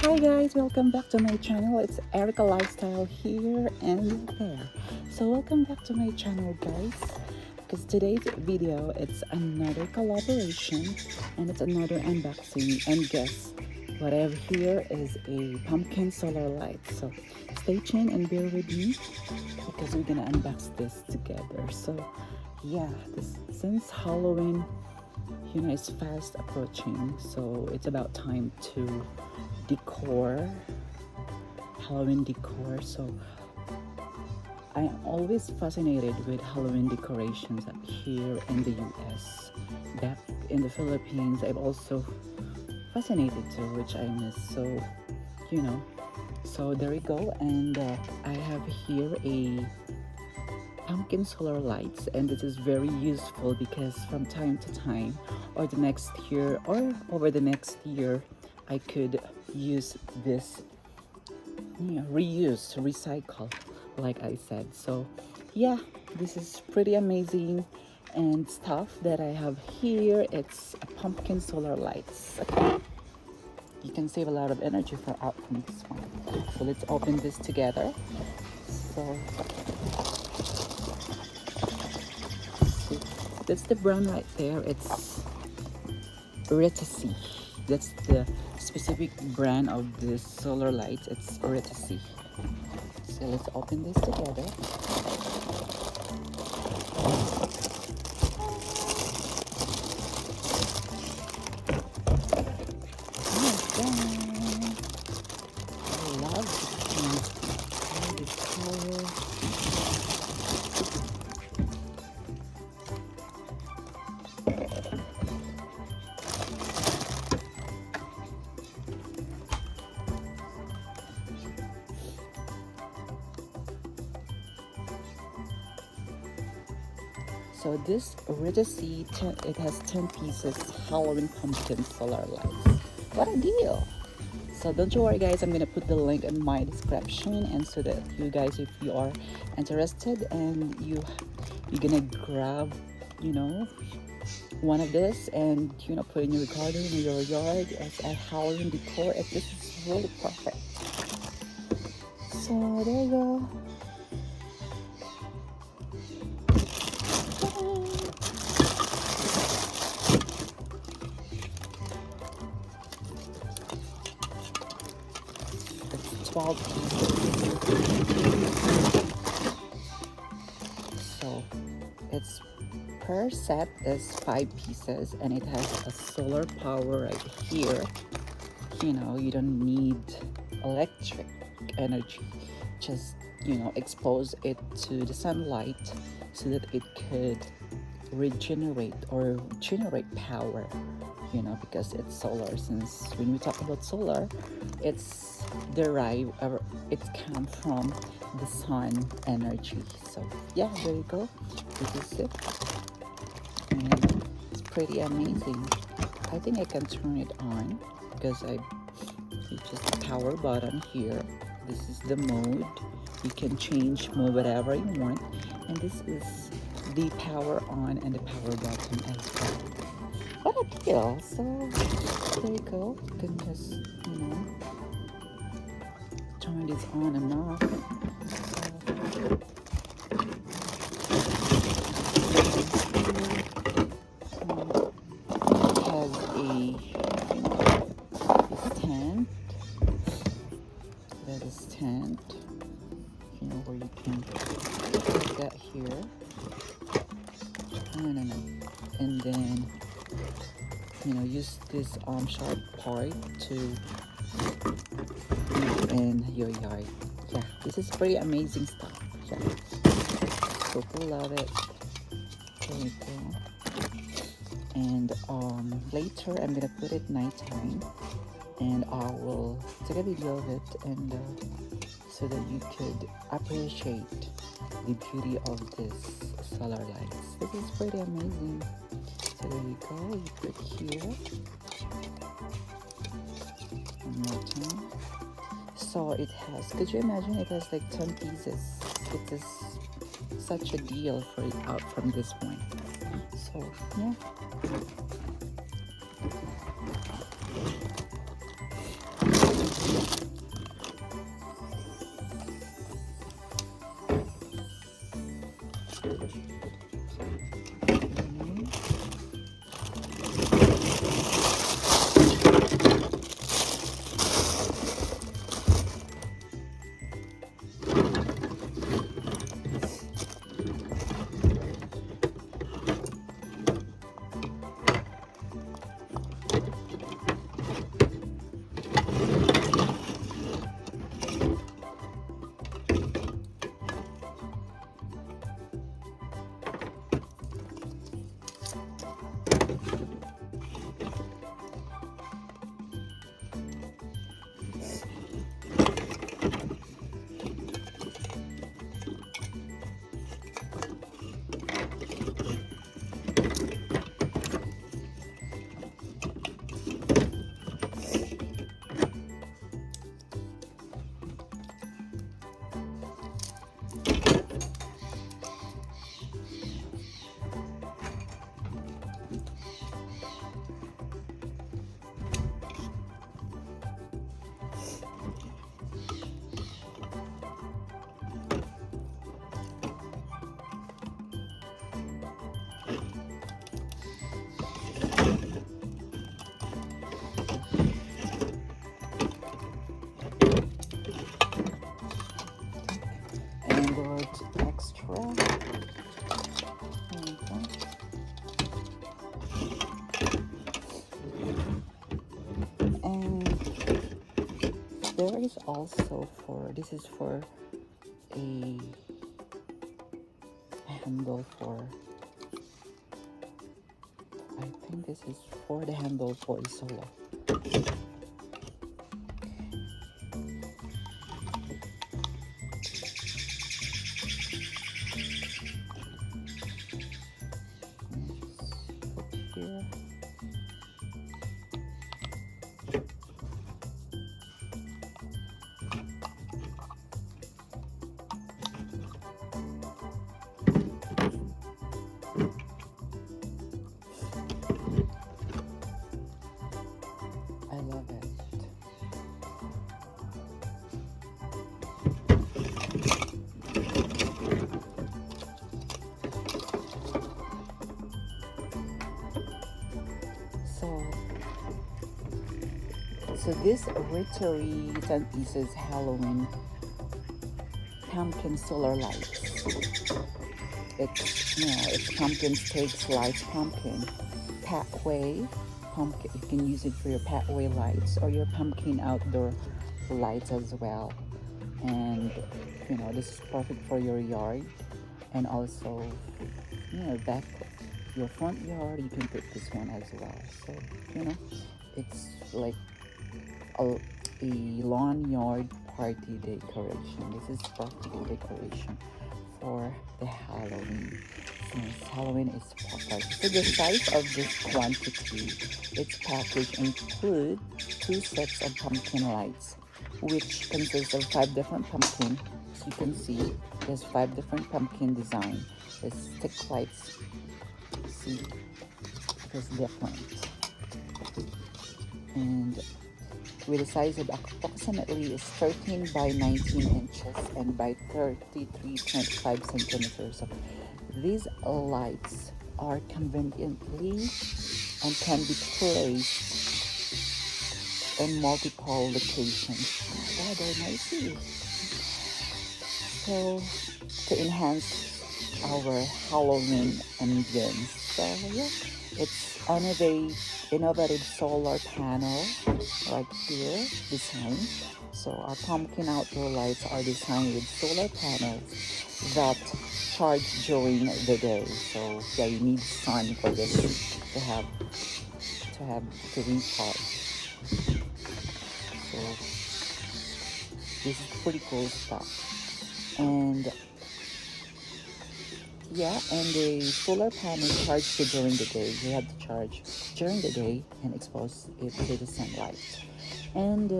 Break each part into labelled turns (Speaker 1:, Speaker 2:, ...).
Speaker 1: Hi guys, welcome back to my channel. It's Erica Lifestyle here and there. So welcome back to my channel guys, because today's video it's another collaboration and it's another unboxing, and guess what I have here is a pumpkin solar light. So stay tuned and bear with me because we're gonna unbox this together. So yeah, since Halloween is fast approaching, so it's about time to decor Halloween decor. So I'm always fascinated with Halloween decorations here in the US. Back in the Philippines I'm also fascinated too, which I miss. So there we go. And I have here a pumpkin solar lights, and this is very useful because from time to time or the next year or over the next year I could use this, reuse, recycle, like I said. So yeah, this is pretty amazing and stuff that I have here. It's a pumpkin solar lights. Okay, you can save a lot of energy from this one. So let's open this together. So that's the brand right there. It's Retisee. That's the specific brand of this solar lights. It's Retisee. So let's open this together. I love this color. So this Retisee, it has 10 pieces Halloween pumpkin solar lights. What a deal! So don't you worry guys, I'm gonna put the link in my description, and so that you guys, if you are interested and you're gonna grab, one of this and put in your garden or your yard as a Halloween decor, this is really perfect. So there you go. It's 12 pieces. So it's per set is 5 pieces, and it has a solar power right here. You don't need electric energy, just expose it to the sunlight so that it could regenerate or generate power, because it's solar. Since when we talk about solar, it's derived, or it comes from the sun energy. So yeah, there you go. This is it, and it's pretty amazing. I think I can turn it on because it's just the power button here. This is the mode. You can change mode whatever you want, and this is the power on and the power button as well. What a deal! So there you go. You can just turn this on and off. Stand, where you can put that here, and then use this sharp part to put in your yard. Yeah, this is pretty amazing stuff. Yeah, super love it. There you go. And later I'm gonna put it nighttime, and I will take a video of it, and so that you could appreciate the beauty of this solar lights. This is pretty amazing. So there you go. You put here. One more time. So it has, could you imagine, it has like 10 pieces. It is such a deal for it out from this one. So yeah. And word extra. And there is also this is for a handle for, I think this is for the handle for a solo. Here. I love it. So this Retisee 10 pieces Halloween pumpkin solar lights. It's pumpkin stakes lights, pumpkin pathway pumpkin. You can use it for your pathway lights or your pumpkin outdoor lights as well. And this is perfect for your yard, and also back your front yard. You can put this one as well. So it's like a lawn yard party decoration. This is perfect decoration for the Halloween, since Halloween is proper. So the size of this quantity, its package include 2 sets of pumpkin lights, which consists of 5 different pumpkin. As you can see, there's 5 different pumpkin design. There's stick lights. See, it's different. And with a size of approximately 13 by 19 inches and by 33.5 centimeters. So these lights are conveniently and can be placed in multiple locations. Oh my God, they're noisy. So to enhance our Halloween ambience. So yeah, it's innovative solar panel right here design. So our pumpkin outdoor lights are designed with solar panels that charge during the day. So yeah, you need sun for this to recharge. So this is pretty cool stuff. And yeah, and the solar panel charged during the day. You have to charge during the day and expose it to the sunlight. And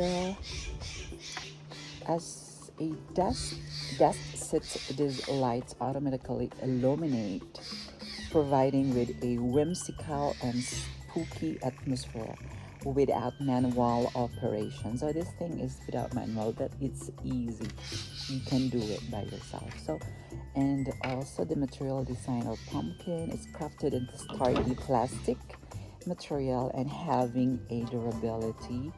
Speaker 1: as a dusk sits, these lights automatically illuminate, providing with a whimsical and spooky atmosphere. without manual operation. So this thing is without manual, but it's easy. You can do it by yourself. So, and also the material design of pumpkin is crafted into sturdy plastic material and having a durability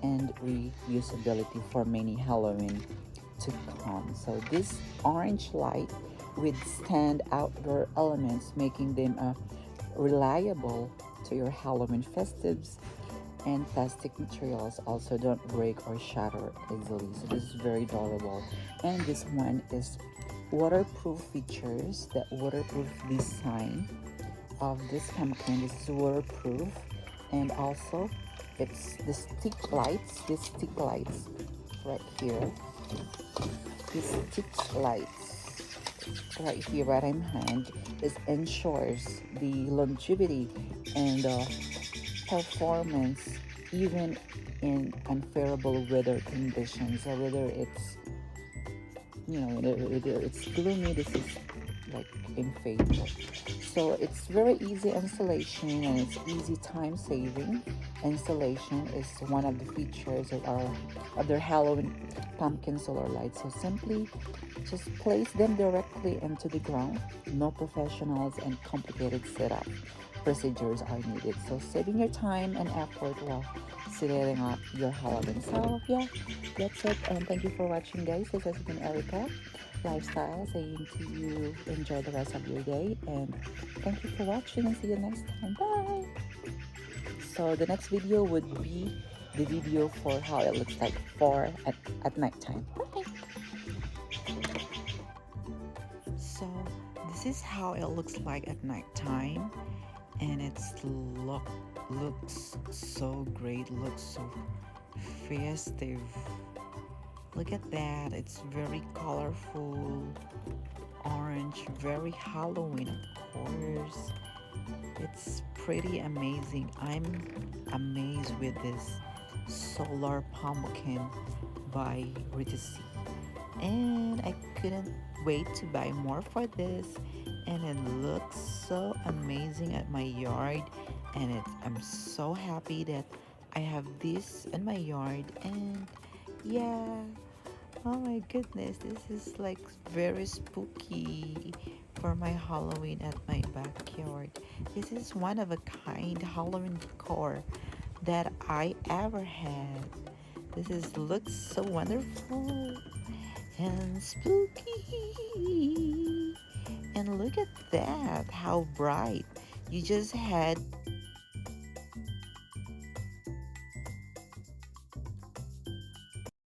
Speaker 1: and reusability for many Halloween to come. So this orange light withstand outdoor elements, making them reliable to your Halloween festives. And plastic materials also don't break or shatter easily. So this is very durable. And this one is waterproof features, the waterproof design of this pumpkin. This is waterproof, and also it's the stick lights. These stick lights right here. These stick lights right here, right in hand, is ensures the longevity and performance even in unfavorable weather conditions. So whether it's whether it's gloomy, this is like in favor. So it's very easy installation and it's easy time saving. Installation is one of the features of their Halloween pumpkin solar lights. So simply just place them directly into the ground. No professionals and complicated setup procedures are needed. So saving your time and effort while setting up your Halloween. So yeah, that's it. And thank you for watching, guys. This has been Erica Lifestyle saying to you, enjoy the rest of your day, and thank you for watching, and see you next time. Bye. So the next video would be the video for how it looks like at nighttime. Bye. So this is how it looks like at nighttime, and looks so great, looks so festive. Look at that, it's very colorful, orange, very Halloween, of course. It's pretty amazing. I'm amazed with this solar pumpkin by Retisee, and I couldn't wait to buy more for this, and it looks so amazing at my yard, and I'm so happy that I have this in my yard. And yeah, oh my goodness, this is like very spooky for my Halloween at my backyard. This is one of a kind Halloween decor that I ever had. This is looks so wonderful and spooky. And look at that, how bright. You just had